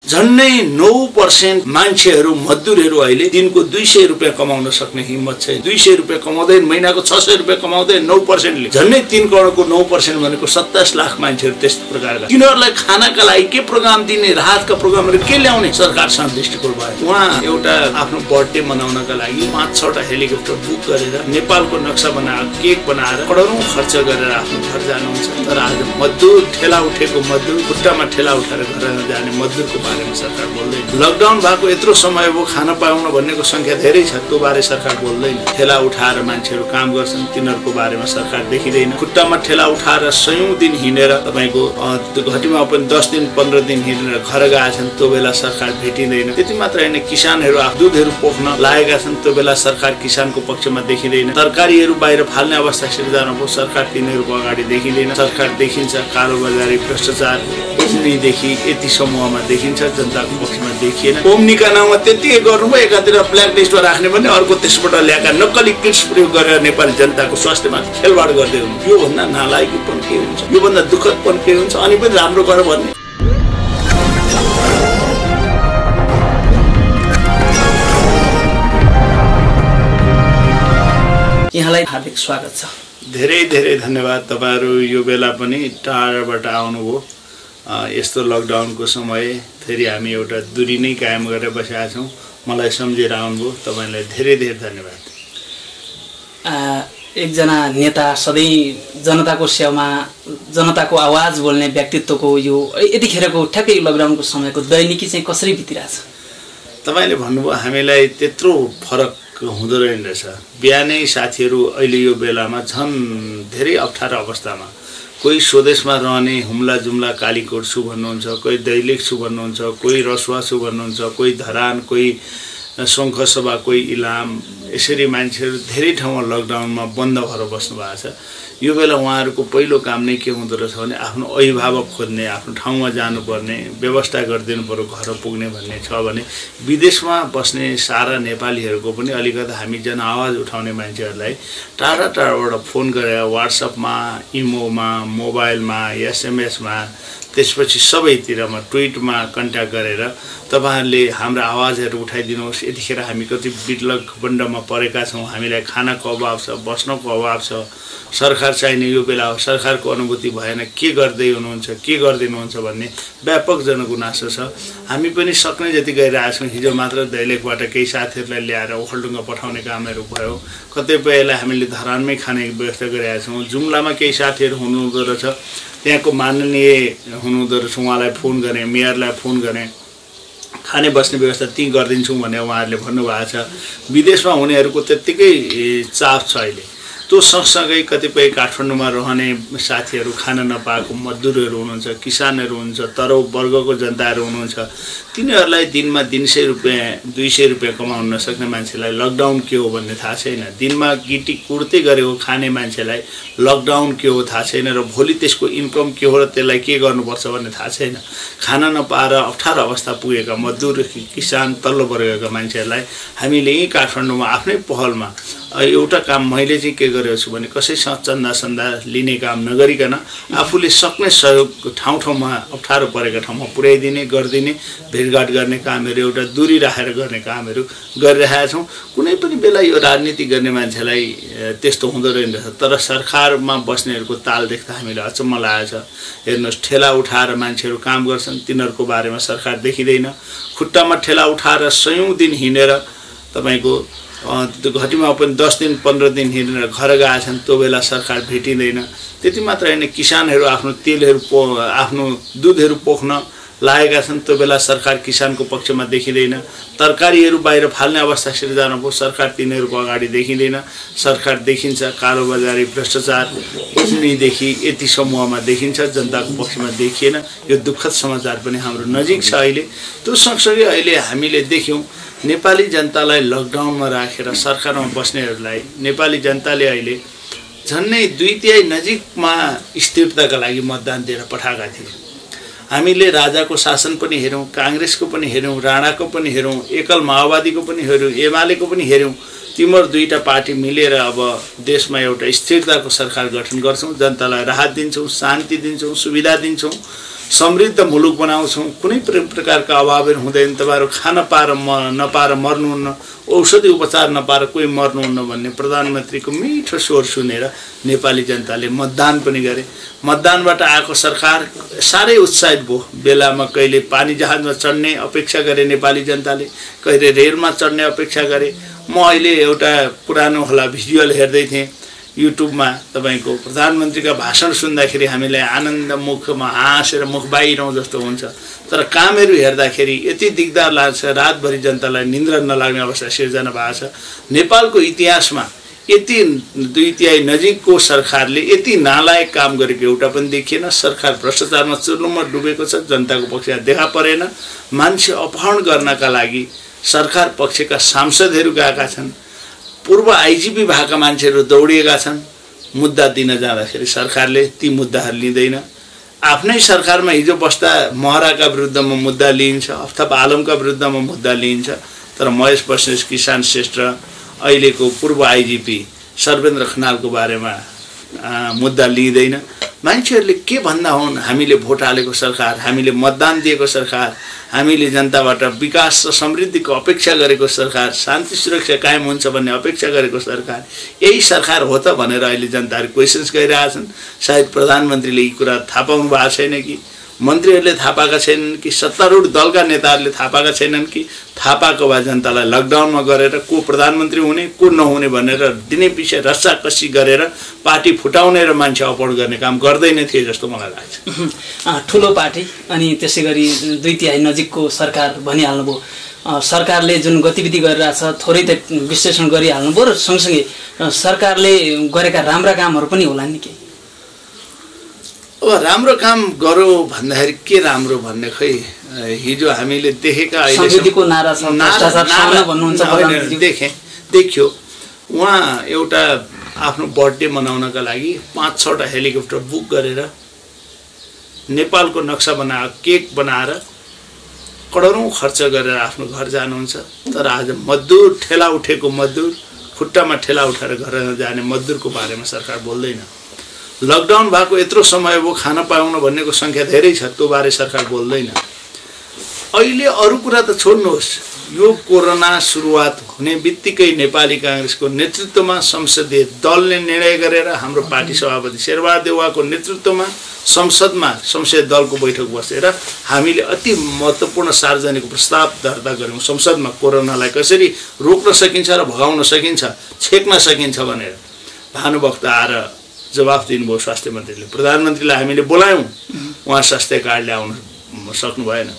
झन्नै 9% मान्छेहरू मजदुरहरू अहिले दिनको 200 रुपैयाँ कमाउन सक्ने हिम्मत छैन। 200 रुपैयाँ कमाउँदै महिनाको 600 रुपैयाँ कमाउँदै 9%ले झन्नै 3 करोडको 9% भनेको 27 लाख मान्छेहरू त्यस्तो प्रकारका। तिनीहरूलाई खानाका लागि के प्रोग्राम दिने, राहतका प्रोग्रामहरू के ल्याउने सरकारसँग दृष्टिकोण भयो। उहाँ एउटा आफ्नो बर्थडे मनाउनका लागि 5-6वटा हेलिकप्टर बुक गरेर नेपालको नक्सा बनाएर केक बनाएर करोडौं खर्च गरेर आफ्नो घर जानुहुन्छ। तर आज मजदुर ठेला उठेको मजदुर खुट्टामा ठेला उठाएर घर जाने मजदुरको बारेमा सरकार बोल्दैन। लकडाउन भएको यत्रो समय हो, खाना पाउन भन्नेको संख्या धेरै छ, त्यो बारे सरकार बोल्दैन। ठेला उठाएर मान्छेहरू काम गर्छन्, तिनीहरूको बारेमा सरकार देखिँदैन। खुट्टामा ठेला उठाएर सयौं दिन हिँडेर तपाईको घटीमा पनि 10 दिन 15 दिन हिँडेर घर गएका छन्, त्यो बेला सरकार भेटिँदैन। त्यति मात्र हैन, किसानहरू दुधहरू पोख्न लागेका छन्, त्यो बेला सरकार किसानको पक्षमा देखिँदैन। तरकारीहरू बाहिर फाल्ने अवस्था सिर्जना भयो, सरकार तिनीहरूको अगाडि देखिँदैन। सरकार देखिन्छ कालोबजारी भ्रष्टाचार देखि यति समूहमा देखिन्छ, जनताको पक्षमा देखिएन। ओम्नीका नाममा त्यतिकै गर्नुभयो, एकातिर ब्ल्याक लिस्टमा राख्ने भने अर्को त्यसबाट ल्याएका नक्कली किट्स प्रयोग गरेर नेपाली जनताको स्वास्थ्यमा खेलवाड गर्दै हुनु। यो भन्दा नालायकीपन के हुन्छ, यो भन्दा दुःखदपन के हुन्छ। अनि पनि राम्रो गर भन्ने। यहाँलाई हार्दिक स्वागत छ। धेरै धेरै धन्यवाद। तपाईहरु यो बेला पनि टाढाबाट आउनुभयो। यस्तो लकडाउनको समय फेरि हामी एउटा दूरी नै कायम गरेर बसेका छौं। मलाई सम्झेर आउनुभयो, तपाईलाई धेरै धेरै धन्यवाद। एकजना नेता, सधैँ जनताको सेवामा जनताको आवाज बोल्ने व्यक्तित्वको यो यतिखेरको ठ्याक्कै लकडाउनको समयको दैनिकी चाहिँ कसरी बितिरहेछ? तपाईले भन्नुभयो हामीलाई त्यत्रो फरक हुँदो रहेछ। बिहानै साथीहरू अहिले यो बेलामा झन् धेरै अप्ठ्यारो अवस्थामा, कोही स्वदेशमा रहने हुम्ला जुम्ला कालीकोट छु भन्नुहुन्छ, कोही दैलेख छु भन्नुहुन्छ, कोही रसुवा छु भन्नुहुन्छ, कोही धरान, कोही शङ्खसभा, कोही इलाम, यसरी मान्छेहरू धेरै ठाउँमा लकडाउनमा बन्द भएर बस्नु भएको छ। यो बेला उहाँहरूको पहिलो काम नै के हुँदो रहेछ भने आफ्नो अभिभावक खोज्ने, आफ्नो ठाउँमा जानुपर्ने, व्यवस्था गरिदिनु पर्यो घर पुग्ने भन्ने छ भने विदेशमा बस्ने सारा नेपालीहरूको पनि अलिकति हामी जनआवाज उठाउने मान्छेहरूलाई टाढा टाढाबाट फोन गरेर व्हाट्सएपमा, इमोमा, मोबाइलमा, एसएमएसमा, त्यसपछि सबैतिरमा ट्विटमा कन्ट्याक्ट गरेर तपाईहरुले हाम्रो आवाजहरू उठाइदिनुहोस्। यतिखेर हामी कति विकलक बण्डमा परेका छौं, हामीलाई खानाको अभाव छ, बस्नको अभाव छ, सरकार चाहिने यो बेला हो, सरकारको अनुभूति भएन, के गर्दै हुनुहुन्छ, के गर्दिनुहुन्छ भन्ने व्यापक जनगुनासो छ। हामी पनि सक्ने जति गरिरहेका छौं। हिजो मात्र दैलेखबाट केही साथीहरूलाई ल्याएर ओखलढुङ्गा पठाउने कामहरू भयो। कतिपयलाई हामीले धरानमै खाने व्यवस्था गरिरहेका छौं। जुम्लामा केही साथीहरू हुनुहुँदो रहेछ, त्यहाँको माननीय हुनुहुँदो रहेछ, उहाँलाई फोन गरेँ, मेयरलाई फोन गरेँ, खाने बस्ने व्यवस्था ती गरिदिन्छौँ भनेर उहाँहरूले भन्नुभएको छ। विदेशमा हुनेहरूको त्यत्तिकै चाप छ अहिले। त्यो सँगसँगै कतिपय काठमाडौँमा रहने साथीहरू, खान नपाएको मजदुरहरू हुनुहुन्छ, किसानहरू हुनुहुन्छ, तरौ वर्गको जनताहरू हुनुहुन्छ, तिनीहरूलाई दिनमा 300 रुपैयाँ 200 रुपैयाँ कमाउन नसक्ने मान्छेलाई लकडाउन के हो भन्ने थाहा छैन। दिनमा गिटी कुर्दै गरेको खाने मान्छेलाई लकडाउन के हो थाहा छैन र भोलि त्यसको इन्कम के हो र त्यसलाई के गर्नुपर्छ भन्ने थाहा छैन। खाना नपाएर अप्ठ्यारो अवस्था पुगेका मजदुर, किसान, तल्लो वर्गका मान्छेहरूलाई हामीले यही काठमाडौँमा आफ्नै पहलमा एउटा काम मैले चाहिँ के गरेको छु भने कसैसँग चन्दा सन्दा लिने काम नगरिकन आफूले सक्ने सहयोग ठाउँ ठाउँमा अप्ठ्यारो परेका ठाउँमा पुर्याइदिने, गरिदिने, भेटघाट गर्ने कामहरू, एउटा दूरी राखेर गर्ने कामहरू गरिरहेका छौँ। कुनै पनि बेला यो राजनीति गर्ने मान्छेलाई त्यस्तो हुँदो रहेछ। तर सरकारमा बस्नेहरूको ताल देख्दा हामीलाई अचम्म लागेको छ। हेर्नुहोस्, ठेला उठाएर मान्छेहरू काम गर्छन्, तिनीहरूको बारेमा सरकार देखिँदैन। खुट्टामा ठेला उठाएर सयौं दिन हिँडेर तपाईको घटीमा पनि 10 दिन 15 दिन हिँडेर घर गएका छन्, त्यो बेला सरकार भेटिँदैन। त्यति मात्र हैन, किसानहरू आफ्नो तेलहरू आफ्नो दुधहरू पोख्न लागेका छन्, त्यो बेला सरकार किसानको पक्षमा देखिँदैन। तरकारीहरू बाहिर फाल्ने अवस्था सिर्जना भयो, सरकार तिनीहरूको अगाडि देखिँदैन। सरकार देखिन्छ कालोबजारी भ्रष्टाचार देखि यति समूहमा देखिन्छ, जनताको पक्षमा देखिएन। यो दुःखद समाचार पनि हाम्रो नजिक छ अहिले। त्यो सँगसँगै अहिले हामीले देख्यौं नेपाली जनतालाई लकडाउनमा राखेर सरकारमा बस्नेहरूलाई नेपाली जनताले अहिले झन्नै 2/3 नजिकमा स्थिरताका लागि मतदान दिएर पठाएका थिए। हामीले राजाको शासन पनि हेर्यौं, कांग्रेसको पनि हेर्यौं, राणाको पनि हेर्यौं, एकल माओवादीको पनि हेर्यौं, एमालेको पनि हेर्यौं। तिम्रो दुईटा पार्टी मिलेर अब देशमा एउटा स्थिरताको सरकार गठन गर्छौं, जनतालाई राहत दिन्छौं, शान्ति दिन्छौं, सुविधा दिन्छौं समृद्ध मुलुक बनाउँछौँ, कुनै प्रकारका अभावहरू हुँदैन, तपाईँहरू खान पाएर नपाएर मर्नुहुन्न, औषधि उपचार नपाएर कोही मर्नुहुन्न भन्ने प्रधानमन्त्रीको मिठो स्वर सुनेर नेपाली जनताले मतदान पनि गरे। मतदानबाट आएको सरकार साह्रै उत्साहित भयो। बेलामा कहिले पानी जहाजमा चढ्ने अपेक्षा गरे नेपाली जनताले, कहिले रेलमा चढ्ने अपेक्षा गरे। म अहिले एउटा पुरानो होला भिजुअल हेर्दै थिएँ युट्युबमा, तपाईँको प्रधानमन्त्रीका भाषण सुन्दाखेरि हामीलाई आनन्द मुखमा हाँसेर मुख बाहिरौँ जस्तो हुन्छ, तर कामहरू हेर्दाखेरि यति दिगदार लाग्छ, रातभरि जनतालाई निन्द्रा नलाग्ने अवस्था सिर्जना भएको छ। नेपालको इतिहासमा यति 2/3 नजिकको सरकारले यति नालायक काम गरेको एउटा पनि देखिएन। सरकार भ्रष्टाचारमा चुर्लुममा डुबेको छ, जनताको पक्षमा देखा परेन। मान्छे अपहरण गर्नका लागि सरकार पक्षका सांसदहरू गएका छन्, पूर्व आइजिपी भएका मान्छेहरू दौडिएका छन्। मुद्दा दिन जाँदाखेरि सरकारले ती मुद्दाहरू लिँदैन। आफ्नै सरकारमा हिजो बस्दा महराका विरुद्धमा मुद्दा लिइन्छ, अफ्ताब आलमका विरुद्धमा मुद्दा लिइन्छ, तर महेश बस्नेत, किसान श्रेष्ठ, अहिलेको पूर्व आइजिपी सर्वेन्द्र खनालको बारेमा मुद्दा लिइँदैन। मान्छेहरूले के भन्दा हुन्, हामीले भोट हालेको सरकार, हामीले मतदान दिएको सरकार, हामीले जनताबाट विकास र समृद्धिको अपेक्षा गरेको सरकार, शान्ति सुरक्षा कायम हुन्छ भन्ने अपेक्षा गरेको सरकार, यही सरकार हो त भनेर अहिले जनताहरू क्वेसन्स गरिरहेछन्। सायद प्रधानमन्त्रीले यी कुरा थाहा पाउनु भएको छैन कि, मन्त्रीहरूले थाहा पाएका छैनन् कि, सत्तारूढ दलका नेताहरूले थाहा पाएका छैनन् कि, थाहा पाएको भए जनतालाई लकडाउनमा गरेर को प्रधानमन्त्री हुने को नहुने भनेर दिनै पछि रस्साकसी गरेर पार्टी फुटाउने र मान्छे अपहरण गर्ने काम गर्दैन थिए जस्तो मलाई लाग्छ। ठुलो पार्टी अनि त्यसै गरी 2/3 नजिकको सरकार भनिहाल्नुभयो। सरकारले जुन गतिविधि गरिरहेछ थोरै त विश्लेषण गरिहाल्नुभयो र सँगसँगै सरकारले गरेका राम्रा कामहरू पनि होला नि के? अब राम्रो काम गरौँ भन्दाखेरि के राम्रो भन्ने, खै हिजो हामीले देखेका समृद्धिको नारा छ, भ्रष्टाचार छैन भन्नुहुन्छ प्रधानमन्त्री। देखियो उहाँ एउटा आफ्नो बर्थडे मनाउनका लागि 5-6वटा हेलिकप्टर बुक गरेर नेपालको नक्सा बनाएर केक बनाएर करोडौँ खर्च गरेर आफ्नो घर जानुहुन्छ। तर आज मजदुर, ठेला उठेको मजदुर, खुट्टामा ठेला उठाएर घर जाने मजदुरको बारेमा सरकार बोल्दैन। लकडाउन भएको यत्रो समय हो, खान पाउन भन्नेको सङ्ख्या धेरै छ, त्यो बारे सरकार बोल्दैन। अहिले अरू कुरा त छोड्नुहोस्, यो कोरोना सुरुवात हुने बित्तिकै नेपाली काङ्ग्रेसको नेतृत्वमा संसदीय दलले निर्णय गरेर हाम्रो पार्टी सभापति शेरबहादुर देउवाको नेतृत्वमा संसदमा संसदीय दलको बैठक बसेर हामीले अति महत्त्वपूर्ण सार्वजनिक प्रस्ताव दर्ता गऱ्यौँ संसदमा, कोरोनालाई कसरी रोक्न सकिन्छ र भगाउन सकिन्छ, छेक्न सकिन्छ भनेर। भानुभक्त आएर जवाफ दिनुभयो स्वास्थ्य मन्त्रीले। प्रधानमन्त्रीलाई हामीले बोलायौँ, उहाँ स्वास्थ्य कार्डले आउन सक्नु भएन।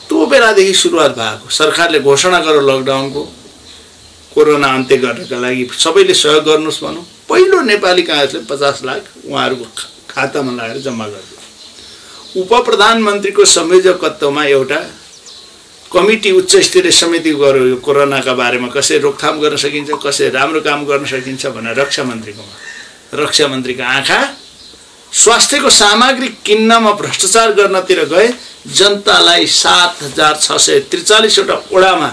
त्यो बेलादेखि सुरुवात भएको सरकारले घोषणा गर्यो लकडाउनको, कोरोना अन्त्य गर्नका लागि सबैले सहयोग गर्नुहोस् भनौँ। पहिलो नेपाली काङ्ग्रेसले 50 लाख उहाँहरूको खातामा लगाएर जम्मा गरिदियो। उप प्रधानमन्त्रीको संयोजकत्वमा एउटा कमिटी, उच्च स्तरीय समिति गर्यो यो कोरोनाका बारेमा कसरी रोकथाम गर्न सकिन्छ, कसरी राम्रो काम गर्न सकिन्छ भनेर। रक्षा मन्त्रीका आँखा स्वास्थ्यको सामग्री किन्नमा भ्रष्टाचार गर्नतिर गए। जनतालाई 7643वटा वडामा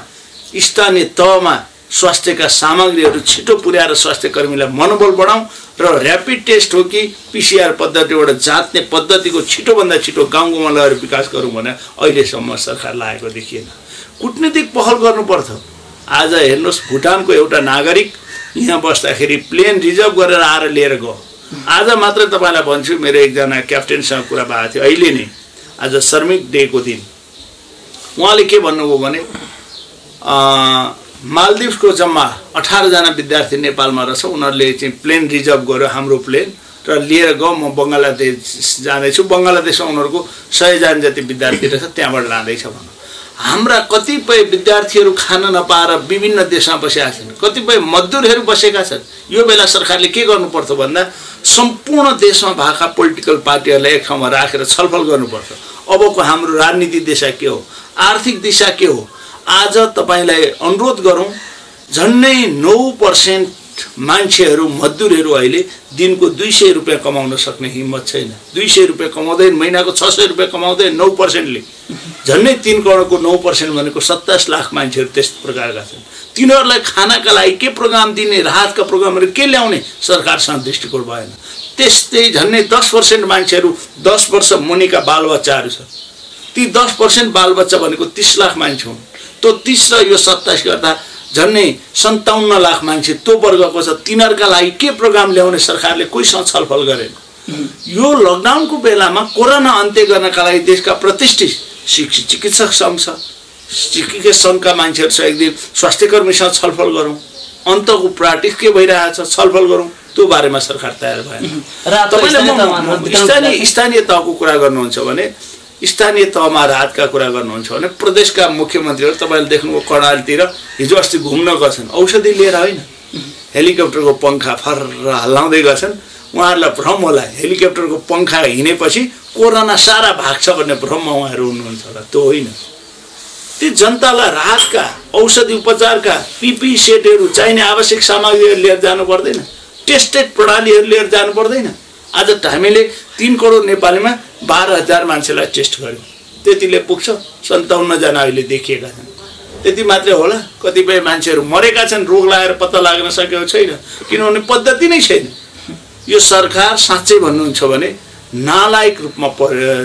स्थानीय तहमा स्वास्थ्यका सामग्रीहरू छिटो पुर्याएर स्वास्थ्य कर्मीलाई मनोबल बढाउँ र ऱ्यापिड टेस्ट हो कि पिसिआर पद्धतिबाट जाँच्ने पद्धतिको छिटोभन्दा छिटो गाउँ गाउँमा लगेर विकास गरौँ भने अहिलेसम्म सरकार लागेको देखिएन। कूटनीतिक पहल गर्नुपर्थ्यो। आज हेर्नुहोस्, भुटानको एउटा नागरिक यहाँ बस्दाखेरि प्लेन रिजर्भ गरेर आएर लिएर गयो। आज मात्र तपाईँलाई भन्छु, मेरो एकजना क्याप्टेनसँग कुरा भएको थियो अहिले नै, आज श्रमिक डेको दिन। उहाँले के भन्नुभयो भने मालदिभ्सको जम्मा 18 जना विद्यार्थी नेपालमा रहेछ, उनीहरूले चाहिँ प्लेन रिजर्भ गर्यो हाम्रो प्लेन र लिएर गयो। म बङ्गलादेश जाँदैछु, बङ्गलादेशमा उनीहरूको 100 जना जति विद्यार्थी रहेछ, त्यहाँबाट लाँदैछ भनौँ। हाम्रा कतिपय विद्यार्थीहरू खान नपाएर विभिन्न देशमा बसेका छन्, कतिपय मजदुरहरू बसेका छन्। यो बेला सरकारले के गर्नुपर्छ भन्दा सम्पूर्ण देशमा भएका पोलिटिकल पार्टीहरूलाई एक ठाउँमा राखेर छलफल गर्नुपर्छ। अबको हाम्रो राजनीति दिशा के हो, आर्थिक दिशा के हो। आज तपाईँलाई अनुरोध गरौँ, झन्डै 9% मान्छेहरू, मजदुरहरू अहिले दिनको 200 रुपियाँ कमाउन सक्ने हिम्मत छैन। 200 रुपियाँ कमाउँदैन, महिनाको 600 रुपियाँ कमाउँदैन 9%ले। झन्डै 3 करोडको 9% भनेको 27 लाख मान्छेहरू त्यस प्रकारका छन्। तिनीहरूलाई खानाका लागि के प्रोग्राम दिने, राहतका प्रोग्रामहरू के ल्याउने सरकारसँग दृष्टिकोण भएन। त्यस्तै झन्डै 10% मान्छेहरू 10 वर्ष मुनिका बालबच्चाहरू छ। ती 10% बालबच्चा भनेको 30 लाख मान्छे हुन्। त्यो 30 र यो 27 गर्दा झन्डै 57 लाख मान्छे त्यो वर्गको छ। तिनीहरूका लागि के प्रोग्राम ल्याउने सरकारले कोहीसँग छलफल गरेन। यो लकडाउनको बेलामा कोरोना अन्त्य गर्नका लागि देशका प्रतिष्ठित चिकित्सक सङ्घ छ, चिकित्सक सङ्घका मान्छेहरू छ, एक दिन स्वास्थ्यकर्मीसँग छलफल गरौँ, अन्तको प्राक्टिस के भइरहेछ छलफल गरौँ। त्यो बारेमा सरकार तयार भएन। तपाईले स्थानीय तहको कुरा गर्नुहुन्छ भने स्थानीय तहमा राहतका कुरा गर्नुहुन्छ भने प्रदेशका मुख्यमन्त्रीहरू तपाईँले देख्नुभयो कर्णालीतिर हिजो अस्ति घुम्न गएछन्, औषधि लिएर होइन, हेलिकप्टरको पङ्खा फर हल्लाउँदै गएछन्। उहाँहरूलाई भ्रम होला हेलिकप्टरको पङ्खा हिँडेपछि कोरोना सारा भाग्छ भन्ने भ्रममा उहाँहरू हुनुहुन्छ होला, त्यो होइन। ती जनतालाई राहतका औषधि उपचारका पिपी सेटहरू चाहिने आवश्यक सामग्रीहरू लिएर जानु पर्दैन, टेस्टेड प्रणालीहरू लिएर जानु पर्दैन। आज हामीले 3 करोड नेपालीमा 12,000 मान्छेलाई टेस्ट गर्यौँ, त्यतिले पुग्छ। 57 जना अहिले देखिएका छन्, त्यति मात्रै होला। कतिपय मान्छेहरू मरेका छन्, रोग लागेर पत्ता लाग्न सकेको छैन, किनभने पद्धति नै छैन। यो सरकार साँच्चै भन्नुहुन्छ भने नालायक रूपमा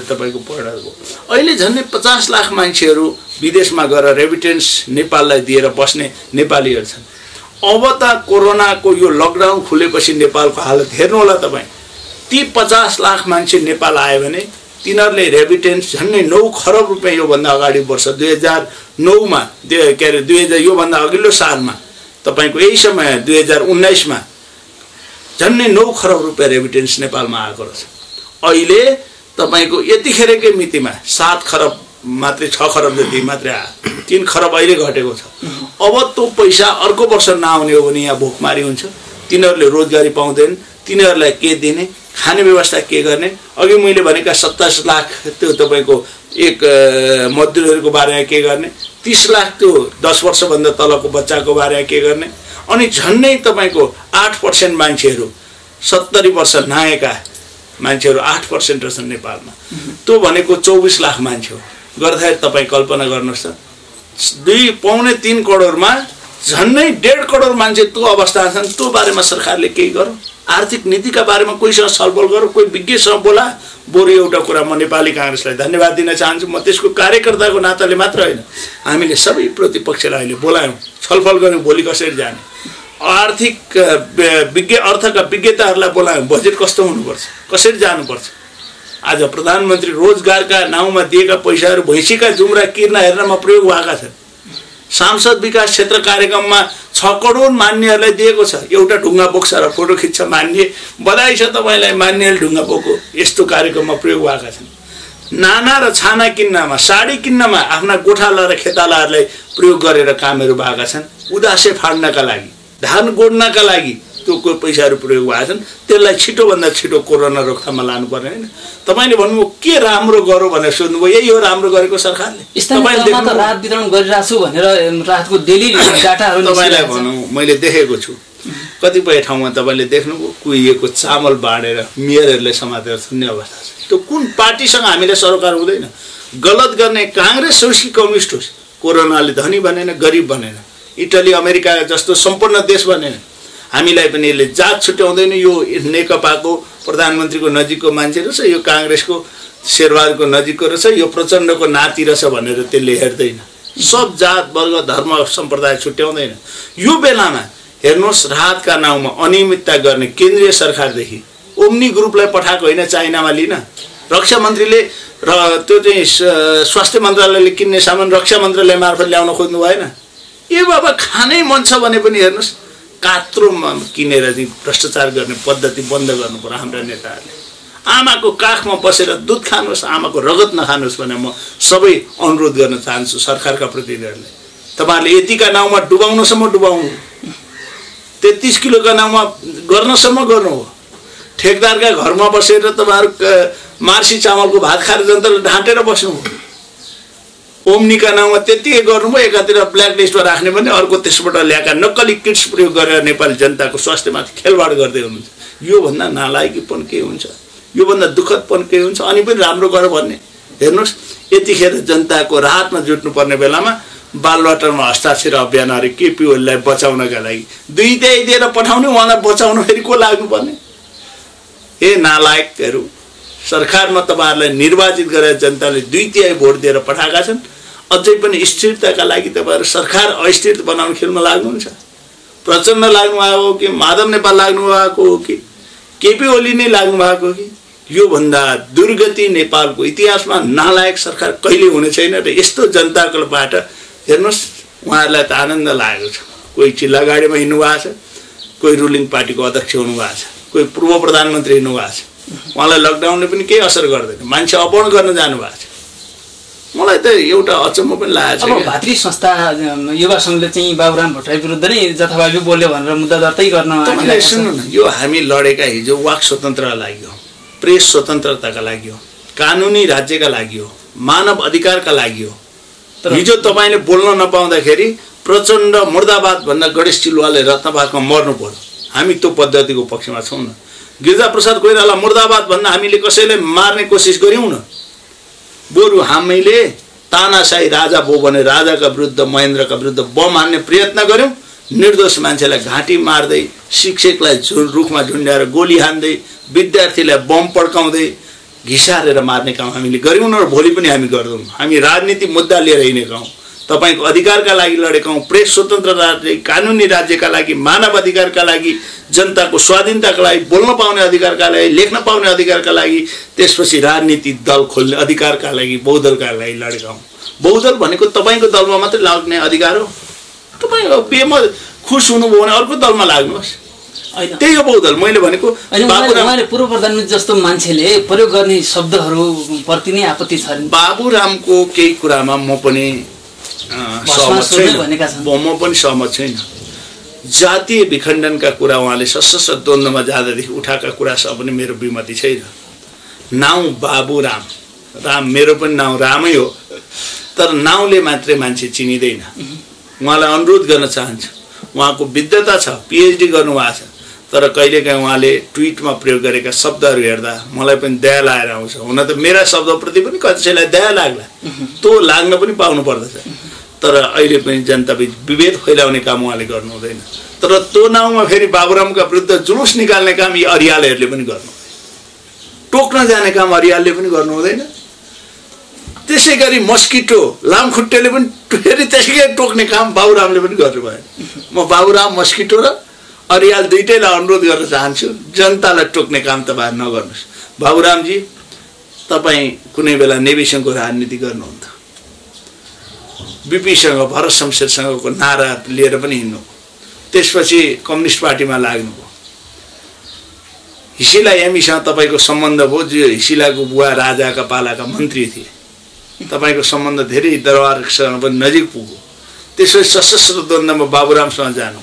तपाईँको परिणत भयो। अहिले झन्डै 50 लाख मान्छेहरू विदेशमा गएर रेमिटेन्स नेपाललाई दिएर बस्ने नेपालीहरू छन्। अब त कोरोनाको यो लकडाउन खुलेपछि नेपालको हालत हेर्नु होला तपाईँ। ती 50 लाख मान्छे नेपाल आयो भने तिनीहरूले रेमिटेन्स झन्डै 9 खरब रुपियाँ योभन्दा अगाडि वर्ष 2009मा के अरे 2000 योभन्दा अघिल्लो सालमा तपाईँको यही समय 2019मा झन्डै 9 खरब रुपियाँ रेमिटेन्स नेपालमा आएको रहेछ। अहिले तपाईँको यतिखेरकै मितिमा 7 खरब मात्रै 6 खरब जति मात्रै आयो, 3 खरब अहिले घटेको छ। अब त्यो पैसा अर्को वर्ष नआउने हो भने यहाँ भोकमारी हुन्छ, तिनीहरूले रोजगारी पाउँदैन, तिनीहरूलाई के दिने, खाने व्यवस्था के गर्ने। अघि मैले भनेका 27 लाख त्यो तपाईँको एक मजदुरहरूको बारेमा के गर्ने, 30 लाख त्यो 10 वर्षभन्दा तलको बच्चाको बारेमा के गर्ने। अनि झन्डै तपाईँको 8% मान्छेहरू 70 वर्ष नआएका मान्छेहरू 8% रहेछन् नेपालमा। त्यो भनेको 24 लाख मान्छे हो। गर्दाखेरि तपाईँ कल्पना गर्नुहोस् त, 2.3 करोडमा झन्डै 1.5 करोड मान्छे त्यो अवस्था छन्। त्यो बारेमा सरकारले केही गरौँ, आर्थिक नीतिका बारेमा कोहीसँग छलफल गरौँ, कोही विज्ञसँग बोला। बरु एउटा कुरा म नेपाली काङ्ग्रेसलाई धन्यवाद दिन चाहन्छु। म त्यसको कार्यकर्ताको नाताले मात्र होइन, हामीले सबै प्रतिपक्षलाई अहिले बोलायौँ, छलफल गऱ्यौँ भोलि कसरी जाने। आर्थिक अर्थका विज्ञताहरूलाई बोलायौँ, बजेट कस्तो हुनुपर्छ, कसरी जानुपर्छ। आज प्रधानमन्त्री रोजगारका नाउँमा दिएका पैसाहरू भैँसीका जुम्रा किर्न हेर्नमा प्रयोग भएका छन्। सांसद विकास क्षेत्र कार्यक्रममा 6 करोड मान्नेहरूलाई दिएको छ। एउटा ढुङ्गा बोक्छ र फोटो खिच्छ मान्ने, बधाई छ तपाईँलाई, मान्नेले ढुङ्गा बोको यस्तो कार्यक्रममा प्रयोग भएका छन्। नाना र छाना किन्नमा, साडी किन्नमा आफ्ना गोठाला र खेतालाहरूलाई प्रयोग गरेर कामहरू भएका छन्। उदासे फाड्नका लागि, धान गोड्नका लागि त्यो पैसाहरू प्रयोग भएका छन्। त्यसलाई छिटोभन्दा छिटो कोरोना रोकथाममा लानुपर्ने होइन। तपाईँले भन्नुभयो के राम्रो गरौँ भनेर सोध्नुभयो, यही हो राम्रो गरेको सरकारले। राहत वितरण गरिरहेको छु भनेर राहतको डेली डाटाहरू तपाईँलाई भनौँ, मैले देखेको छु कतिपय ठाउँमा तपाईँले देख्नुभयो कुहिएको चामल बाँडेर मेयरहरूले समातेर थुन्ने अवस्था छ। त्यो कुन पार्टीसँग हामीले सरोकार हुँदैन। गलत गर्ने काङ्ग्रेस होस् कि कम्युनिस्ट होस्, कोरोनाले धनी बनेन, गरिब बनेन, इटली अमेरिका जस्तो सम्पूर्ण देश बनेन। हामीलाई पनि यसले जात छुट्याउँदैन। यो नेकपाको प्रधानमन्त्रीको नजिकको मान्छे रहेछ, यो काङ्ग्रेसको शेरबहादुरको नजिकको रहेछ, यो प्रचण्डको नाति रहेछ भनेर त्यसले हेर्दैन। सब जात वर्ग धर्म सम्प्रदाय छुट्याउँदैन। यो बेलामा हेर्नुहोस्, राहतका नाउँमा अनियमितता गर्ने केन्द्रीय सरकारदेखि ओम्नी ग्रुपलाई पठाएको होइन चाइनामा लिन, रक्षा मन्त्रीले र त्यो चाहिँ स्वास्थ्य मन्त्रालयले किन्ने सामान रक्षा मन्त्रालय मार्फत ल्याउन खोज्नु भएन। ए बाबा, खानै मन छ भने पनि हेर्नुहोस् कात्रोमा किनेर चाहिँ भ्रष्टाचार गर्ने पद्धति बन्द गर्नु पर्यो हाम्रा नेताहरूले। आमाको काखमा बसेर दुध खानुहोस्, आमाको रगत नखानुहोस् भनेर म सबै अनुरोध गर्न चाहन्छु सरकारका प्रतिनिधिहरूले। तपाईँहरूले यतिका नाउँमा डुबाउनुसम्म डुबाउनु, 33 किलोका नाउँमा गर्नसम्म गर्नु हो। ठेकदारका घरमा बसेर तपाईँहरू मार्सी चामलको भात खाएर जनतालाई ढाँटेर बस्नु हो। ओम्नीका नाउँमा त्यतिकै गर्नुभयो, एकातिर ब्ल्याक लिस्टमा राख्ने भने अर्को त्यसबाट ल्याएका नक्कली किट्स प्रयोग गरेर नेपाली जनताको स्वास्थ्यमाथि खेलवाड गर्दै हुनुहुन्छ। योभन्दा नालायकीपन के हुन्छ, योभन्दा दुःखदपन के हुन्छ। अनि पनि राम्रो गर भन्ने। हेर्नुहोस्, यतिखेर जनताको राहतमा जुट्नुपर्ने बेलामा बालवाटरमा हस्ताक्षर अभियान अरे केपी ओलीलाई बचाउनका लागि 2 दिएर पठाउने, उहाँलाई बचाउन फेरि को लाग्नुपर्ने। हे नालायकहरू, सरकारमा तपाईहरुलाई निर्वाचित गरेर जनताले 2/3 भोट दिएर पठाएका छन्, अझै पनि स्थिरताका लागि तपाईहरु सरकार अस्थिर बनाउने खेलमा लाग्नुहुन्छ। प्रचण्ड लाग्नु भएको हो कि माधव नेपाल लाग्नु भएको हो कि केपी ओली नै लाग्नु भएको हो कि, यो भन्दा दुर्गति नेपालको इतिहासमा नालायक सरकार कहिले हुने छैन। र यस्तो जनताकोबाट हेर्नुस्, उहाँहरूलाई त आनन्द लागेको छ। कोही चिल्ला गाडीमा हिँड्नु भएको छ, कोही रुलिङ पार्टीको अध्यक्ष हुनु भएको छ, कोही पूर्व प्रधानमन्त्री हुनु भएको छ। उहाँलाई लकडाउनले पनि केही असर गर्दैन, मान्छे अपहरण गर्न जानु भएको छ। मलाई त एउटा अचम्म पनि लागेको छ। अब भातृ संस्था युवा संघले चाहिँ बाबुराम भट्टराई विरुद्ध नै जथाभावी बोल्यो भनेर मुद्दा दर्तै गर्न आइरहेको छ। सुन्नु न, यो हामी लडेका हिजो वाक स्वतन्त्रका लागि हो, प्रेस स्वतन्त्रताका लागि हो, कानुनी राज्यका लागि हो, मानव अधिकारका लागि हो। हिजो तपाईले बोल्न नपाउँदाखेरि प्रचण्ड मुर्दाबाद भन्दा गणेश चिलवालले रत्नबागमा मर्नु पर्यो। हामी त्यो पद्धतिको पक्षमा छौँ न। गिरिजाप्रसाद कोइराला मुर्दाबाद भन्दा हामीले कसैलाई मार्ने कोसिस गर्यौं न। बरु हामीले तानाशाही राजा बो भने राजाका विरुद्ध, महेन्द्रका विरुद्ध बम हान्ने प्रयत्न गर्यौं। निर्दोष मान्छेलाई घाँटी मार्दै, शिक्षकलाई रुखमा झुन्ड्याएर गोली हान्दै, विद्यार्थीलाई बम पड्काउँदै घिसारेर मार्ने काम हामीले गर्यौं न। र भोलि पनि हामी गर्छौं। हामी राजनीति मुद्दा लिएर हिँडेका हौं, तपाईको अधिकारका लागि लडेका हौं, प्रेस स्वतन्त्र राज्य, कानुनी राज्यका लागि, मानव अधिकारका लागि, जनताको स्वाधीनताका लागि, बोल्न पाउने अधिकारका लागि, लेख्न पाउने अधिकारका लागि, त्यसपछि राजनीतिक दल खोल्ने अधिकारका लागि, बहुदलका लागि लडेका हौं। बहुदल भनेको तपाईको दलमा मात्रै लाग्ने अधिकार हो। तपाई बेमा खुश हुनुभयो भने अर्को दलमा लाग्नुहोस्, त्यही हो बहुदल। मैले भनेको उहाँले पूर्व प्रधानमन्त्री जस्तो मान्छेले प्रयोग गर्ने शब्दहरू प्रति नै आपत्ति छ। बाबुरामको केही कुरामा म पनि सहमत छैन। जातीय विखण्डनका कुरा उहाँले सशस्त्र द्वन्द्वमा जाँदादेखि उठाएका कुरा सब पनि मेरो विमति छैन। नाउँ बाबुराम, राम मेरो पनि नाउँ रामै हो, तर नाउँले मात्रै मान्छे चिनिँदैन। उहाँलाई अनुरोध गर्न चाहन्छु, उहाँको विद्वता छ, पिएचडी गर्नुभएको छ, तर कहिलेकाहीँ उहाँले ट्विटमा प्रयोग गरेका शब्दहरू हेर्दा मलाई पनि दया लागेर आउँछ। हुन त मेरा शब्दप्रति पनि कसैलाई दया लाग्ला, त्यो लाग्न पनि पाउनु पर्दछ। तर अहिले पनि जनताबीच विभेद फैलाउने काम उहाँले गर्नु हुँदैन। तर त्यो नाउँमा फेरि बाबुरामका विरुद्ध जुलुस निकाल्ने काम यी अरियालहरूले पनि गर्नु, टोक्न जाने काम अरियालले पनि गर्नु हुँदैन। त्यसै गरी मस्किटो लामखुट्टेले पनि फेरि त्यसै टोक्ने काम बाबुरामले पनि गर्नुभयो। म बाबुराम, मस्किटो र अरियाल दुईटैलाई अनुरोध गर्न चाहन्छु, जनतालाई टोक्ने काम तपाईहरु नगर्नुहोस्। बाबुरामजी, तपाईँ कुनै बेला नेवीसँगको राजनीति गर्नुहुन्थ्यो, बीपीसँग, भरत शमशेरसँगको नारा लिएर पनि हिँड्नु, त्यसपछि कम्युनिस्ट पार्टीमा लाग्नुभयो। हिसिला एमीसँग तपाईको सम्बन्ध भयो, जो हिसिलाको बुवा राजाका पालाका मन्त्री थिए। तपाईको सम्बन्ध धेरै दरबारसँग पनि नजिक पुग्यो। त्यसपछि सशस्त्र द्वन्द्वमा बाबुरामसँग जानु,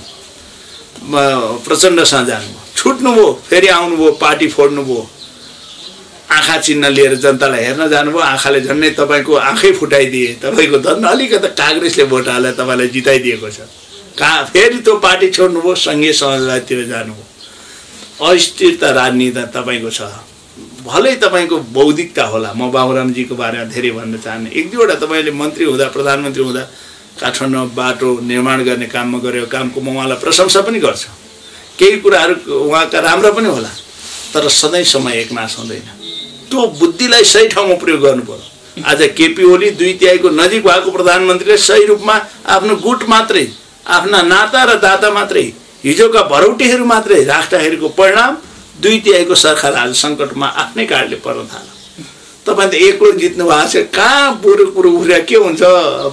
प्रचण्डसँग जानुभयो, छुट्नुभयो, फेरि आउनुभयो, पार्टी फोड्नुभयो, आँखा चिन्ह लिएर जनतालाई हेर्न जानुभयो। आँखाले झन्नै तपाईको आँखै फुटाइदिए। तपाईको धन अलिकति कांग्रेसले भोट हालेर तपाईलाई जिताइदिएको छ। फेरि त्यो पार्टी छोड्नुभयो, संघीय समाजवादीतिर जानुभयो। अस्थिरता राजनीति तपाईको छ। भलै तपाईको बौद्धिकता होला, म बाबुरामजीको बारेमा धेरै भन्न चाहन्छु। एक दुईवटा तपाईले मन्त्री हुँदा, प्रधानमन्त्री हुँदा काठमाडौँमा बाटो निर्माण गर्ने काममा गरेको कामको म उहाँलाई प्रशंसा पनि गर्छु। केही कुराहरू उहाँका राम्रा पनि होला, तर सधैँ समय एकनाश हुँदैन। त्यो बुद्धिलाई सही ठाउँमा प्रयोग गर्नु पर्यो। आज केपी ओली 2/3 नजिक भएको प्रधानमन्त्रीले सही रूपमा आफ्नो गुट मात्रै, आफ्ना नाता र दाता मात्रै, हिजोका भरौटीहरू मात्रै राख्दाखेरिको परिणाम 2/3 सरकार आज सङ्कटमा आफ्नै कारणले पर्न थाल्यो। तपाईँ त एक्लो जित्नु भएको छ, कहाँ बुढो कुरो उठ्या के हुन्छ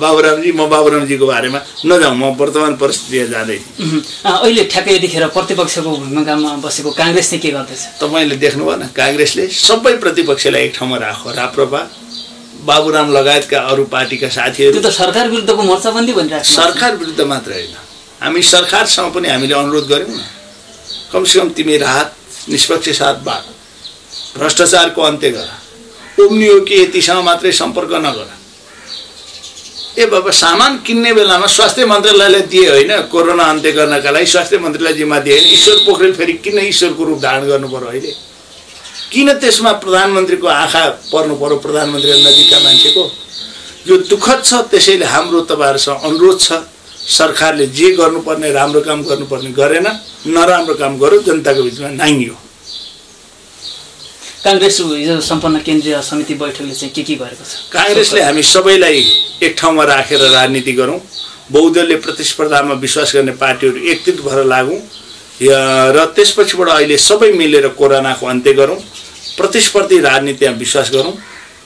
बाबुरामजी? म बाबुरामजीको बारेमा नजाउँ, म वर्तमान परिस्थितिमा जाँदै थिएँ। अहिले ठ्याक्कै यतिखेर प्रतिपक्षको भूमिकामा बसेको काङ्ग्रेसले के गर्दैछ? तपाईँले देख्नु भएन, काङ्ग्रेसले सबै प्रतिपक्षलाई एक ठाउँमा राख्यो, राप्रपा, बाबुराम लगायतका अरू पार्टीका साथीहरू। त्यो त सरकार विरुद्धको मोर्चाबन्दी भनिरहेको। सरकार विरुद्ध मात्र होइन, हामी सरकारसँग पनि हामीले अनुरोध गऱ्यौँ न, कमसेकम तिमी राहत निष्पक्ष साथ बाँड, भ्रष्टाचारको अन्त्य गर, उम्नियो कि यतिसँग मात्रै सम्पर्क नगर। ए बाबा, सामान किन्ने बेलामा स्वास्थ्य मन्त्रालयलाई दिए होइन, कोरोना अन्त्य गर्नका लागि स्वास्थ्य मन्त्रीलाई जिम्मा दिए होइन। ईश्वर पोखरेल फेरि किन ईश्वरको रूप धारण गर्नु पर्यो अहिले? किन त्यसमा प्रधानमन्त्रीको आँखा पर्नु पर्यो? प्रधानमन्त्री नजिकका मान्छेको यो दुःखद छ। त्यसैले हाम्रो तपाईहरुसँग अनुरोध छ, सरकारले जे गर्नुपर्ने राम्रो काम गर्नुपर्ने गरेन, नराम्रो काम गर्यो, जनताको बिचमा नाङ्गियो। काङ्ग्रेस हिजो सम्पन्न केन्द्रीय समिति बैठकले चाहिँ के गरेको छ? काङ्ग्रेसले हामी सबैलाई एक ठाउँमा राखेर राजनीति गरौँ, बहुदलीय प्रतिस्पर्धामा विश्वास गर्ने पार्टीहरू एकत्रित भएर लागौँ र त्यसपछिबाट अहिले सबै मिलेर कोरोनाको अन्त्य गरौँ, प्रतिस्पर्धी राजनीतिमा विश्वास गरौँ,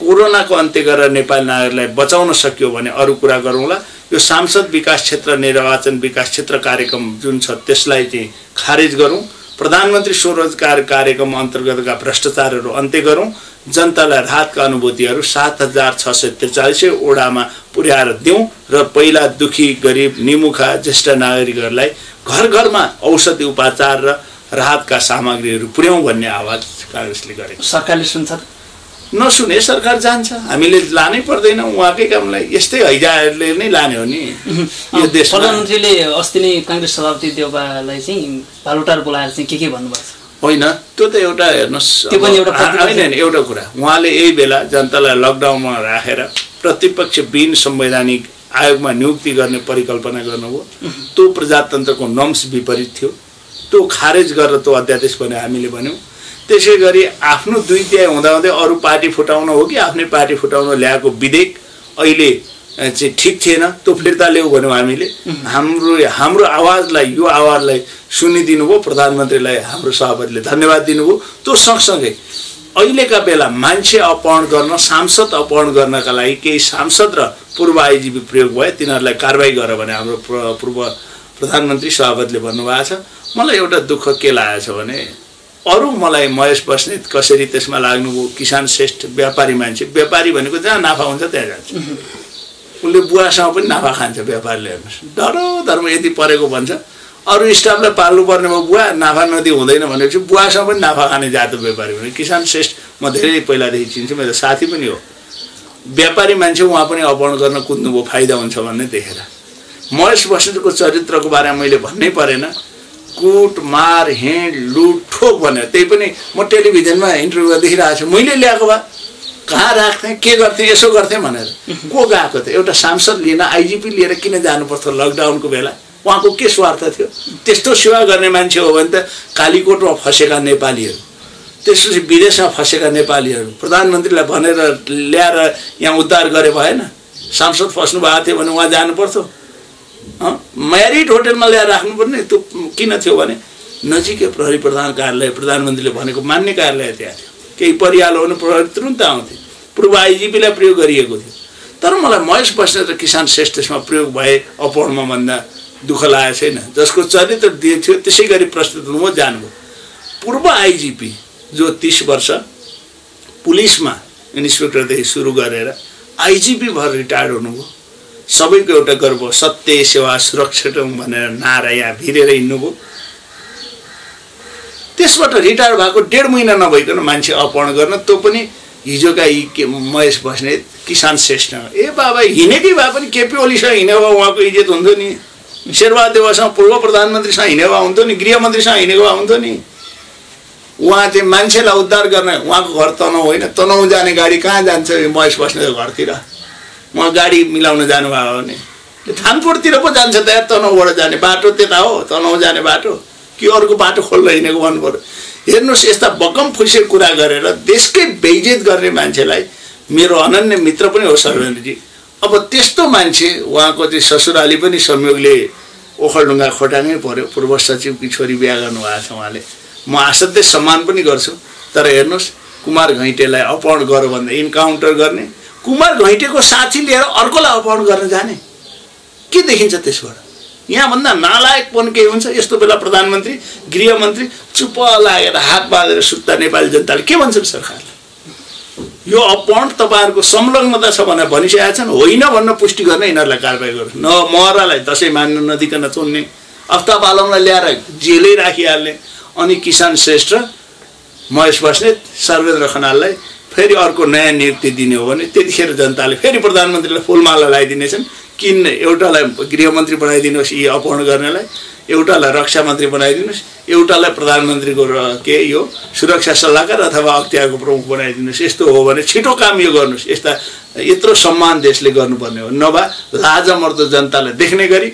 कोरोनाको अन्त्य गरेर नेपाली नागरिकलाई बचाउन सकियो भने अरू कुरा गरौँला। यो सांसद विकास क्षेत्र निर्वाचन विकास क्षेत्र कार्यक्रम जुन छ त्यसलाई चाहिँ खारेज गरौँ, प्रधानमन्त्री स्वरोजगार कार्यक्रम अन्तर्गतका भ्रष्टाचारहरू अन्त्य गरौँ, जनतालाई राहतका अनुभूतिहरू 7643 वडामा पुर्याएर दिउँ र पहिला दुखी गरिब निमुखा ज्येष्ठ नागरिकहरूलाई घर घरमा औषधि उपचार र राहतका सामग्रीहरू पुर्याउँ भन्ने आवाज काङ्ग्रेसले गरेको। सरकारले सुन्छ? नसुने सरकार जान्छ, हामीले लानै पर्दैन उहाँकै कामलाई, यस्तै हैजाहरूले नै लाने हो नि यो देशमा। प्रधानमन्त्रीले अस्ति नै काङ्ग्रेस सभापति देउबालाई चाहिँ बालुटार बोलाएर चाहिँ के भन्नुभएको छ? होइन, त्यो त एउटा हेर्नुहोस्, होइन एउटा कुरा, उहाँले यही बेला जनतालाई लकडाउनमा राखेर प्रतिपक्ष बिन संवैधानिक आयोगमा नियुक्ति गर्ने परिकल्पना गर्नुभयो। त्यो प्रजातन्त्रको नर्म्स विपरीत थियो, त्यो खारेज गरेर त्यो अध्यादेश भने हामीले भन्यौँ। त्यसै गरी आफ्नो 2/3 हुँदाहुँदै अरू पार्टी फुटाउन हो कि आफ्नै पार्टी फुटाउन ल्याएको विधेयक अहिले चाहिँ ठिक थिएन, त्यो फिर्ता ल्याऊ भन्यौँ हामीले। हाम्रो आवाजलाई यो आवाजलाई सुनिदिनु भयो, प्रधानमन्त्रीलाई हाम्रो सभापतिले धन्यवाद दिनुभयो। त्यो सँगसँगै अहिलेका बेला मान्छे अपहरण गर्न, सांसद अपहरण गर्नका लागि केही सांसद र पूर्व आइजिपी प्रयोग भयो, तिनीहरूलाई कारबाही गर भने हाम्रो पूर्व प्रधानमन्त्री सभापतिले भन्नुभएको छ। मलाई एउटा दुःख के लागेको छ भने अरू मलाई महेश बस्नेत कसरी त्यसमा लाग्नुभयो, किसान श्रेष्ठ व्यापारी मान्छे, व्यापारी भनेको जहाँ नाफा हुन्छ त्यहाँ जान्छ, उसले बुवासँग पनि नाफा खान्छ व्यापारीले। हेर्नुहोस्, डरो धर्म यति परेको भन्छ, अरू स्टाफलाई पाल्नुपर्ने भयो, बुवा नाफा नदी हुँदैन भनेपछि बुवासँग पनि नाफा खाने जात व्यापारी भने। किसान श्रेष्ठ म धेरै पहिलादेखि चिन्छु, मेरो साथी पनि हो, व्यापारी मान्छे, उहाँ पनि अपहरण गर्न कुद्नुभयो फाइदा हुन्छ भन्ने देखेर। महेश बस्नेतको चरित्रको बारेमा मैले भन्नै परेन, कुट मार हिँड लुट ठोक भनेर, त्यही पनि म टेलिभिजनमा इन्टरभ्यू देखिरहेको छु, मैले ल्याएको भए कहाँ राख्थेँ, के गर्थेँ, यसो गर्थेँ भनेर। को गएको त? एउटा सांसद लिन आइजिपी लिएर किन जानुपर्थ्यो लकडाउनको बेला? उहाँको के स्वार्थ थियो? त्यस्तो सेवा गर्ने मान्छे हो भने त कालीकोटमा फँसेका नेपालीहरू, त्यसपछि विदेशमा फँसेका नेपालीहरू प्रधानमन्त्रीलाई भनेर ल्याएर यहाँ उद्धार गरे भएन? सांसद फस्नु भएको थियो भने उहाँ जानु पर्थ्यो? म्यारिट होटलमा ल्याएर राख्नुपर्ने त्यो किन थियो भने नजिकै प्रहरी प्रधान कार्यालय, प्रधानमन्त्रीले भनेको मान्ने कार्यालय त्यहाँ थियो, केही परिहाल्यो भने प्रहरी तुरुन्त आउँथे, पूर्व आइजिपीलाई प्रयोग गरिएको थियो। तर मलाई महेश बस्नेत र किसान श्रेष्ठ त्यसमा प्रयोग भए अपहरणमा भन्दा दुःख लागेको छैन। जसको चरित्र थियो त्यसै गरी प्रस्तुत हुनुभयो, जानुभयो। पूर्व आइजिपी जो 30 वर्ष पुलिसमा इन्सपेक्टरदेखि सुरु गरेर आइजिपी भएर रिटायर्ड हुनुभयो, सबैको एउटा गर्व, सत्य सेवा सुरक्षित भनेर नारा यहाँ भिरेर हिँड्नुभयो। त्यसबाट रिटायर भएको 1.5 महिना नभइकन मान्छे अपहरण गर्न, त्यो पनि हिजोका यी महेश बस्नेत किसान श्रेष्ठ। ए बाबा, हिँडेकै भए पनि केपी ओलीसँग हिँडेको भए उहाँको इज्जत हुन्थ्यो नि, शेरबहादुर देउवासँग पूर्व प्रधानमन्त्रीसँग हिँडेको भए हुन्थ्यो नि, गृहमन्त्रीसँग हिँडेको भए हुन्थ्यो नि। उहाँ चाहिँ मान्छेलाई उद्धार गर्न, उहाँको घर तनहुँ होइन, तनहुँ जाने गाडी कहाँ जान्छ महेश बस्नेतको घरतिर? उहाँ गाडी मिलाउन जानुभयो भने थानकोटतिर पो जान्छ त यार, तनहुँबाट जाने बाटो त्यता हो, तनहुँ जाने बाटो कि अर्को बाटो खोल्न हिँडेको भन्नु पर्यो? हेर्नुहोस्, यस्ता बकम फुसे कुरा गरेर देशकै बेइज्जत गर्ने मान्छेलाई, मेरो अनन्य मित्र पनि हो सर्वेन्द्रजी, अब त्यस्तो मान्छे, उहाँको चाहिँ ससुराली पनि संयोगले ओखलढुङ्गा खोटाङै पर्यो, पूर्व सचिवकी छोरी बिहा गर्नुभएको छ उहाँले, म असाध्यै सम्मान पनि गर्छु। तर हेर्नुहोस्, कुमार घैँटेलाई अपहरण गर्यो भन्दा इन्काउन्टर गर्ने, कुमार घैँटेको साथी लिएर अर्कोलाई अपहरण गर्न जाने, के देखिन्छ त्यसबाट? यहाँभन्दा नालायकपन के हुन्छ? यस्तो बेला प्रधानमन्त्री गृहमन्त्री चुप लागेर हात बाँधेर सुत्ता नेपाली जनताले के भन्छन् सरकारले? यो अपहरण तपाईँहरूको संलग्नता छ भनेर भनिसकेका छन्, होइन भन्न पुष्टि गर्न यिनीहरूलाई कारबाही गर्नु। न महरालाई दसैँ मान्न नदिकन चुन्ने, अफ्ताब आलमलाई ल्याएर जेलै राखिहाल्ने, अनि किसान श्रेष्ठ महेश बस्नेत सर्वेन्द्र खनाललाई फेरि अर्को नयाँ नियुक्ति दिने हो भने त्यतिखेर जनताले फेरि प्रधानमन्त्रीलाई फुलमाला लगाइदिनेछन्। किन एउटालाई गृहमन्त्री बनाइदिनुहोस् यी अपहरण गर्नेलाई, एउटालाई रक्षा मन्त्री बनाइदिनुहोस्, एउटालाई प्रधानमन्त्रीको के यो सुरक्षा सल्लाहकार अथवा अख्तियारको प्रमुख बनाइदिनुहोस्। यस्तो हो भने छिटो काम यो गर्नुहोस्। यस्ता यत्रो सम्मान देशले गर्नुपर्ने हो, नभए लाजमर्दो जनतालाई देख्ने गरी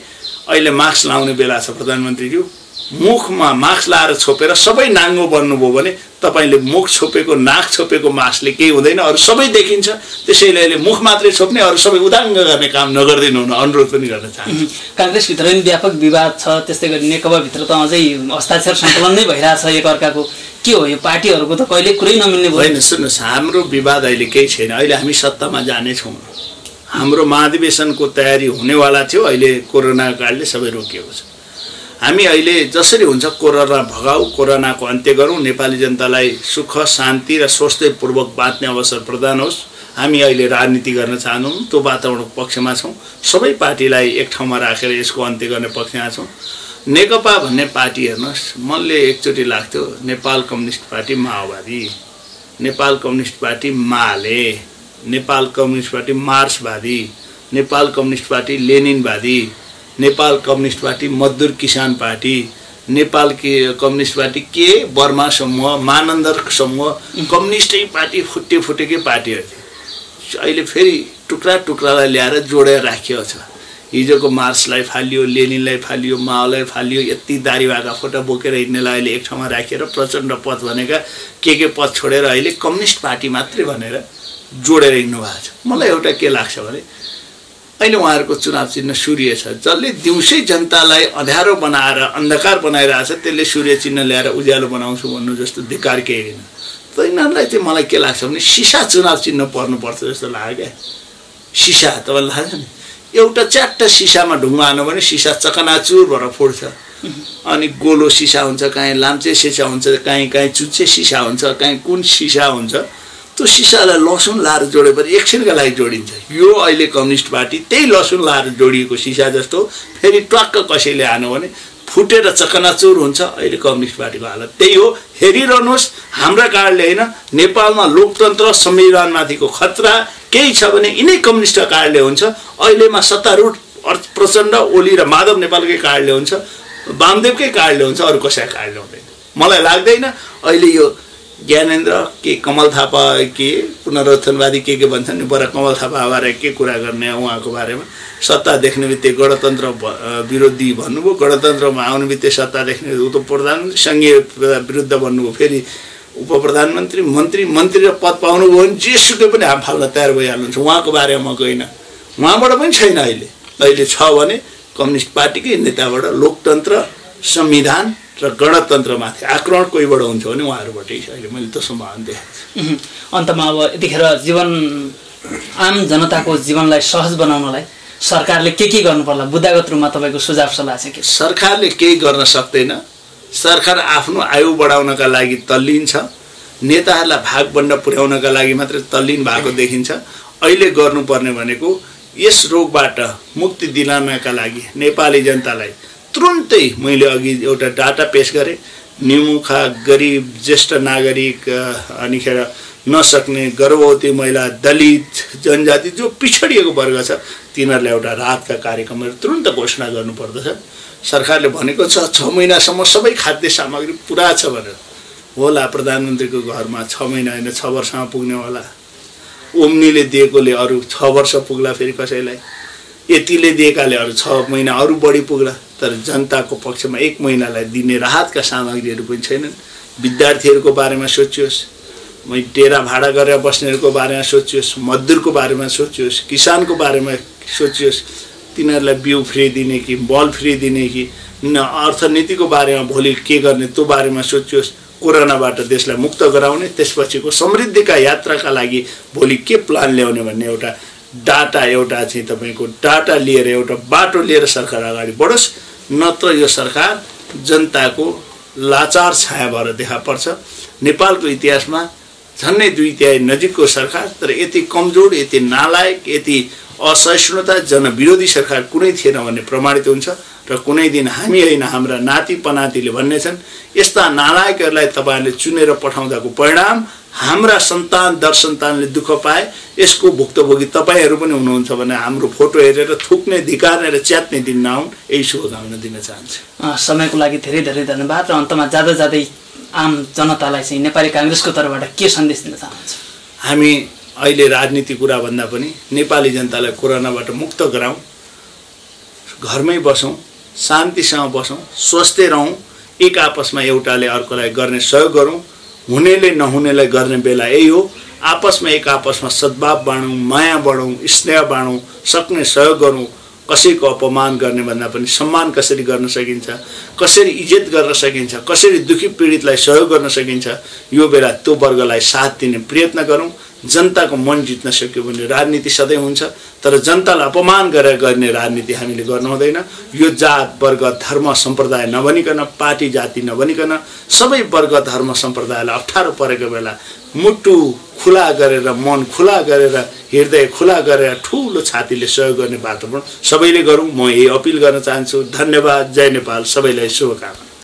अहिले मास्क लाउने बेला छ प्रधानमन्त्रीज्यू, मुखमा मास्क लाएर छोपेर सबै नाङ्गो बन्नुभयो भने तपाईँले मुख छोपेको नाक छोपेको मास्कले केही हुँदैन, अरू सबै देखिन्छ। त्यसैले अहिले मुख मात्रै छोप्ने, अरू सबै उदाङ्ग गर्ने काम नगरिदिनु हुन अनुरोध पनि गर्न चाहन्छु। काङ्ग्रेसभित्र पनि व्यापक विवाद छ, त्यस्तै गरी नेकपाभित्र त अझै हस्ताक्षर सङ्कलन नै भइरहेछ एकअर्काको। के हो यो पार्टीहरूको त कहिले कुरै नमिल्ने भयो? होइन, सुन्नुहोस्, हाम्रो विवाद अहिले केही छैन। अहिले हामी सत्तामा जानेछौँ। हाम्रो महाधिवेशनको तयारी हुनेवाला थियो, अहिले कोरोना कालले सबै रोकिएको छ। हामी अहिले जसरी हुन्छ कोरोना भगाऊ, कोरोनाको अन्त्य गरौँ, नेपाली जनतालाई सुख शान्ति र स्वस्थपूर्वक बाँच्ने अवसर प्रदान होस्। हामी अहिले राजनीति गर्न चाहदैनौँ, त्यो वातावरणको पक्षमा छौँ। सबै पार्टीलाई एक ठाउँमा राखेर यसको अन्त्य गर्ने पक्षमा छौँ। नेकपा भन्ने पार्टी हेर्नुहोस्, मनले एकचोटि लाग्थ्यो नेपाल कम्युनिस्ट पार्टी माओवादी, नेपाल कम्युनिस्ट पार्टी माले, नेपाल कम्युनिस्ट पार्टी मार्क्सवादी, नेपाल कम्युनिस्ट पार्टी लेनिनवादी, नेपाल कम्युनिस्ट पार्टी मजदुर किसान पार्टी, नेपाल कम्युनिस्ट पार्टी के बर्मा समूह, मानन्दर समूह, कम्युनिस्टै पार्टी फुटे फुटेकै पार्टीहरू थिए। अहिले फेरि टुक्रा टुक्रालाई ल्याएर जोडेर राखिएको छ। हिजोको मार्क्सलाई फालियो, लेनिनलाई फालियो, माओलाई फालियो, यति दारी भएका फोटो बोकेर हिँड्नेलाई अहिले एक ठाउँमा राखेर प्रचण्ड पथ भनेका के पथ छोडेर अहिले कम्युनिस्ट पार्टी मात्रै भनेर जोडेर हिँड्नु भएको छ। मलाई एउटा के लाग्छ भने अहिले उहाँहरूको चुनाव चिन्ह सूर्य छ। जसले दिउँसै जनतालाई अँध्यारो बनाएर अन्धकार बनाइरहेछ त्यसले सूर्य चिन्ह ल्याएर उज्यालो बनाउँछु भन्नु जस्तो धिक्कार केही होइन। त यिनीहरूलाई चाहिँ मलाई के लाग्छ भने सिसा चुनाव चिन्ह पर्नुपर्छ जस्तो लाग्यो क्या। सिसा तपाईँलाई लाग्छ नि, एउटा च्याट्ट सिसामा ढुङ्गा हाल्नु भने सिसा चकनाचुर भएर फोड्छ। अनि गोलो सिसा हुन्छ, काहीँ लाम्चे सिसा हुन्छ, काहीँ चुच्चे सिसा हुन्छ, काहीँ कुन सिसा हुन्छ। त्यो सिसालाई लसुन लाएर जोडेपछि एकछिनका लागि जोडिन्छ। यो अहिले कम्युनिस्ट पार्टी त्यही लसुन लाएर जोडिएको सिसा जस्तो फेरि ट्वाक्क कसैले हान्यो भने फुटेर चकनाचुर हुन्छ। अहिले कम्युनिस्ट पार्टीको हालत त्यही हो। हेरिरहनुहोस्, हाम्रा कारणले होइन, नेपालमा लोकतन्त्र संविधानमाथिको खतरा केही छ भने यिनै कम्युनिस्टका कारणले हुन्छ। अहिलेमा सत्तारूढ प्रचण्ड, ओली र माधव नेपालकै कारणले हुन्छ, वामदेवकै कारणले हुन्छ, अरू कसैको कारणले हुँदैन। मलाई लाग्दैन अहिले यो ज्ञानेन्द्र के कमल थापा के पुनरुत्थानवादी के भन्छन् नि, बडा कमल थापा बारे के कुरा गर्ने उहाँको बारेमा। सत्ता देख्ने बित्तिकै गणतन्त्र विरोधी भन्नुभयो, गणतन्त्रमा आउने बित्तिकै सत्ता देख्ने ऊ त प्रधानमन्त्री सङ्घीय विरुद्ध भन्नुभयो, फेरि उप प्रधानमन्त्री मन्त्री र पद पाउनुभयो भने जेसुकै पनि हात फाल्न तयार भइहाल्नुहुन्छ। उहाँको बारेमा गएन, उहाँबाट पनि छैन। अहिले छ भने कम्युनिस्ट पार्टीकै नेताबाट लोकतन्त्र संविधान र गणतन्त्रमाथि आक्रमण कोहीबाट हुन्छ भने उहाँहरूबाटै अहिले मैले त्यो सम्भावना देखेको छु। अन्तमा अब यतिखेर आम जनताको जीवनलाई सहज बनाउनलाई सरकारले के गर्नु पर्ला? बुद्धागत रूपमा तपाईँको सुझाव सल्लाह चाहिँ के? सरकारले केही गर्न सक्दैन। सरकार आफ्नो आयु बढाउनका लागि तल्लीन छ, नेताहरूलाई भागबण्ड पुर्याउनका लागि मात्रै तल्लीन भएको देखिन्छ। अहिले गर्नुपर्ने भनेको यस रोगबाट मुक्ति दिलाउनका लागि नेपाली जनतालाई तुरुन्तै, मैले अघि एउटा डाटा पेश गरेँ, निमुखा, गरिब, ज्येष्ठ नागरिक, अनिखेर नसक्ने, गर्भवती महिला, दलित, जनजाति जो पिछडिएको वर्ग छ तिनीहरूलाई एउटा राहतका कार्यक्रमहरू तुरुन्त घोषणा गर्नुपर्दछ। सरकारले भनेको छ 6 महिनासम्म सबै खाद्य सामग्री पुरा छ भनेर। होला प्रधानमन्त्रीको घरमा 6 महिना होइन 6 वर्षमा पुग्ने होला। ओम्नीले दिएकोले अरू 6 वर्ष पुग्ला, फेरि कसैलाई यतिले दिएकाले अरू 6 महिना अरू बढी पुग्ला। तर जनताको पक्षमा 1 महिनालाई दिने राहतका सामग्रीहरू पनि छैनन्। विद्यार्थीहरूको बारेमा सोचियोस्, डेरा भाडा गरेर बस्नेहरूको बारेमा सोचियोस्, मजदुरको बारेमा सोचियोस्, किसानको बारेमा सोचियोस्। तिनीहरूलाई बिउ फ्री दिने कि बल फ्री दिने कि अर्थनीतिको बारेमा भोलि के गर्ने त्यो बारेमा सोचियोस्। कोरोनाबाट देशलाई मुक्त गराउने, त्यसपछिको समृद्धिका यात्राका लागि भोलि के प्लान ल्याउने भन्ने एउटा डाटा, एउटा चाहिँ तपाईँको डाटा लिएर एउटा बाटो लिएर सरकार अगाडि बढोस्। नत्र यो सरकार जनताको लाचार छाया भएर देखा पर्छ। नेपालको इतिहासमा झन्नै 2/3 नजिकको सरकार, तर यति कमजोर, यति नालायक, यति असहिष्णुता, जनविरोधी सरकार कुनै थिएन भन्ने प्रमाणित हुन्छ। र कुनै दिन हामी होइन हाम्रा नाति पनातिले भन्नेछन् यस्ता नालायकहरूलाई तपाईँहरूले चुनेर पठाउँदाको परिणाम हाम्रा सन्तान दर सन्तानले दुःख पाए, यसको भुक्तभोगी तपाईँहरू पनि हुनुहुन्छ भने हाम्रो फोटो हेरेर थुक्ने, धिकार्ने र च्यात्ने दिन नआउन्, यही शुभकामना दिन चाहन्छु। समयको लागि धेरै धेरै धन्यवाद। र अन्तमा जाँदा जाँदै आम जनतालाई चाहिँ नेपाली काङ्ग्रेसको तर्फबाट के सन्देश दिन चाहन्छ? हामी अहिले राजनीति कुरा भन्दा पनि नेपाली जनतालाई कोरोनाबाट मुक्त गराउँ, घरमै बसौँ, शान्तिसँग बसौँ, स्वस्थ रहौँ। एक आपसमा एउटाले अर्कोलाई गर्ने सहयोग गरौँ। हुनेले नहुनेलाई गर्ने बेला यही हो। आपसमा एक आपसमा सद्भाव बाँडौँ, माया बढौँ, स्नेह बाँडौँ, सक्ने सहयोग गरौँ। कसैको अपमान गर्ने भन्दा पनि सम्मान कसरी गर्न सकिन्छ, कसरी इज्जत गर्न सकिन्छ, कसरी दुखी पीडितलाई सहयोग गर्न सकिन्छ, यो बेला त्यो वर्गलाई साथ दिने प्रयत्न गरौँ। जनताको मन जित्न सक्यो भने राजनीति सधैँ हुन्छ, तर जनतालाई अपमान गरेर गर्ने राजनीति हामीले गर्नु हुँदैन। यो जात वर्ग धर्म सम्प्रदाय नभनिकन, पार्टी जाति नभनिकन सबै वर्ग धर्म सम्प्रदायलाई अप्ठ्यारो परेको बेला मुटु खुला गरेर, मन खुला गरेर, हृदय खुला गरेर ठुलो छातीले सहयोग गर्ने वातावरण सबैले गरौँ। म यही अपिल गर्न चाहन्छु। धन्यवाद। जय नेपाल। सबैलाई शुभकामना।